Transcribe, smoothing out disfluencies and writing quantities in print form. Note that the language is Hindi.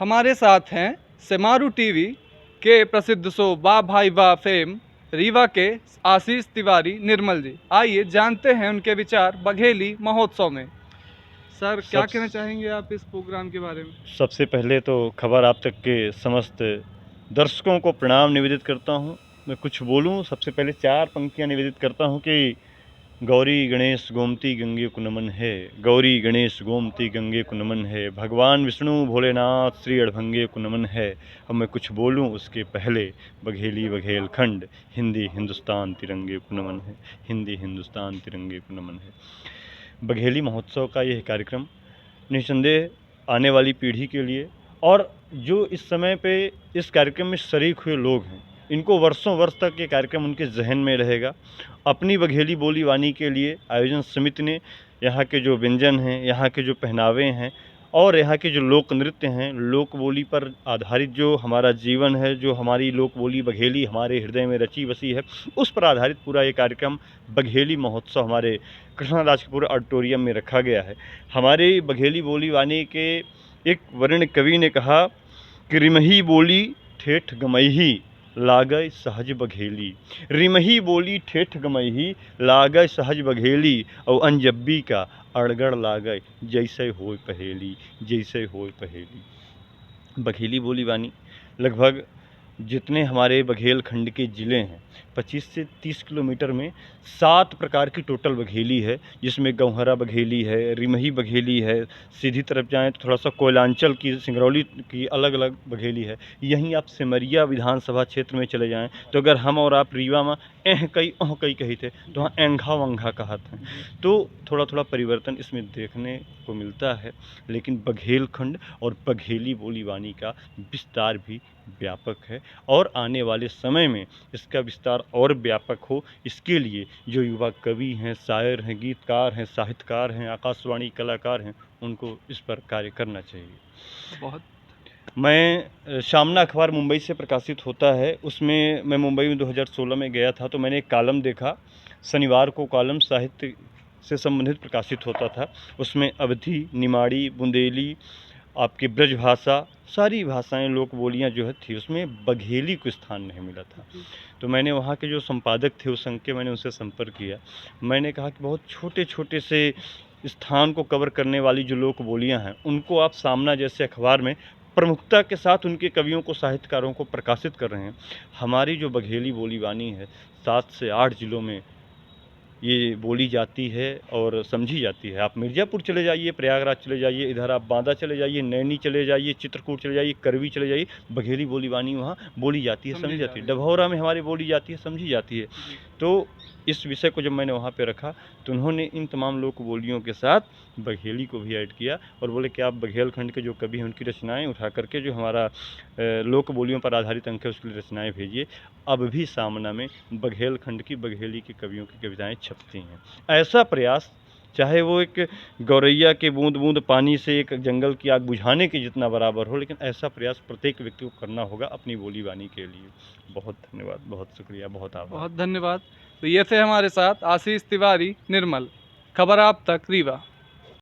हमारे साथ हैं सेमारू टीवी के प्रसिद्ध शो वाह भाई वाह फेम रीवा के आशीष तिवारी निर्मल जी। आइए जानते हैं उनके विचार बघेली महोत्सव में। सर, क्या कहना चाहेंगे आप इस प्रोग्राम के बारे में? सबसे पहले तो खबर आप तक के समस्त दर्शकों को प्रणाम निवेदित करता हूं। मैं कुछ बोलूं, सबसे पहले 4 पंक्तियां निवेदित करता हूं कि गौरी गणेश गोमती गंगे को नमन है, गौरी गणेश गोमती गंगे को नमन है, भगवान विष्णु भोलेनाथ श्री अड़भंगे को नमन है। अब मैं कुछ बोलूं उसके पहले बघेली बघेलखंड हिंदी हिंदुस्तान तिरंगे को नमन है, हिंदी हिंदुस्तान तिरंगे को नमन है। बघेली महोत्सव का यह कार्यक्रम निस्संदेह आने वाली पीढ़ी के लिए और जो इस समय पे इस कार्यक्रम में शरीक हुए लोग हैं, इनको वर्षों वर्ष तक ये कार्यक्रम उनके जहन में रहेगा। अपनी बघेली बोली वानी के लिए आयोजन समिति ने यहाँ के जो व्यंजन हैं, यहाँ के जो पहनावे हैं और यहाँ के जो लोक नृत्य हैं, लोक बोली पर आधारित जो हमारा जीवन है, जो हमारी लोक बोली बघेली हमारे हृदय में रची बसी है, उस पर आधारित पूरा ये कार्यक्रम बघेली महोत्सव हमारे कृष्णराजपुर ऑडिटोरियम में रखा गया है। हमारे बघेली बोली वानी के एक वर्ण कवि ने कहा कि रिमही बोली ठेठ गमही लागय सहज बघेली, रिमही बोली ठेठ गमही लागय सहज बघेली, और अंजब्बी का अड़गड़ लागय जैसे होय पहेली, जैसे होय पहेली। बघेली बोली वानी लगभग जितने हमारे बघेलखंड के ज़िले हैं 25 से 30 किलोमीटर में 7 प्रकार की टोटल बघेली है, जिसमें गौहरा बघेली है, रिमही बघेली है, सीधी तरफ जाएं तो थोड़ा सा कोयलांचल की सिंगरौली की अलग अलग बघेली है। यहीं आप सिमरिया विधानसभा क्षेत्र में चले जाएं तो अगर हम और आप रीवा में कई कही थे तो वहाँ एंघा वंघा कहते हैं। तो थोड़ा थोड़ा परिवर्तन इसमें देखने को मिलता है, लेकिन बघेलखंड और बघेली बोली वानी का विस्तार भी व्यापक है और आने वाले समय में इसका विस्तार और व्यापक हो, इसके लिए जो युवा कवि हैं, शायर हैं, गीतकार हैं, साहित्यकार हैं, आकाशवाणी कलाकार हैं, उनको इस पर कार्य करना चाहिए। बहुत मैं सामना अखबार मुंबई से प्रकाशित होता है, उसमें मैं मुंबई में 2016 में गया था, तो मैंने एक कॉलम देखा। शनिवार को कॉलम साहित्य से संबंधित प्रकाशित होता था। उसमें अवधी, निमाड़ी, बुंदेली, आपकी ब्रज भाषा, सारी भाषाएं लोक बोलियाँ जो है थी, उसमें बघेली को स्थान नहीं मिला था। तो मैंने वहाँ के जो संपादक थे उस संघ के, मैंने उनसे संपर्क किया। मैंने कहा कि बहुत छोटे छोटे से स्थान को कवर करने वाली जो लोक बोलियाँ हैं, उनको आप सामना जैसे अखबार में प्रमुखता के साथ उनके कवियों को, साहित्यकारों को प्रकाशित कर रहे हैं। हमारी जो बघेली बोली वानी है 7 से 8 ज़िलों में ये बोली जाती है और समझी जाती है। आप मिर्ज़ापुर चले जाइए, प्रयागराज चले जाइए, इधर आप बांदा चले जाइए, नैनी चले जाइए, चित्रकूट चले जाइए, करवी चले जाइए, बघेली बोली वानी वहाँ बोली जाती है, समझी जाती है। डभौरा में हमारी बोली जाती है, समझी जाती है। तो इस विषय को जब मैंने वहाँ पे रखा तो उन्होंने इन तमाम लोक बोलियों के साथ बघेली को भी ऐड किया और बोले कि आप बघेलखंड के जो कवि हैं उनकी रचनाएं उठा करके जो हमारा लोक बोलियों पर आधारित अंक है उसके लिए रचनाएं भेजिए। अब भी सामना में बघेलखंड की, बघेली के कवियों की कविताएं छपती हैं। ऐसा प्रयास, चाहे वो एक गौरैया के बूंद बूंद पानी से एक जंगल की आग बुझाने के जितना बराबर हो, लेकिन ऐसा प्रयास प्रत्येक व्यक्ति को करना होगा अपनी बोली वानी के लिए। बहुत धन्यवाद, बहुत शुक्रिया, बहुत आभार। बहुत धन्यवाद। तो ये थे हमारे साथ आशीष तिवारी निर्मल। खबर आप तक रीवा।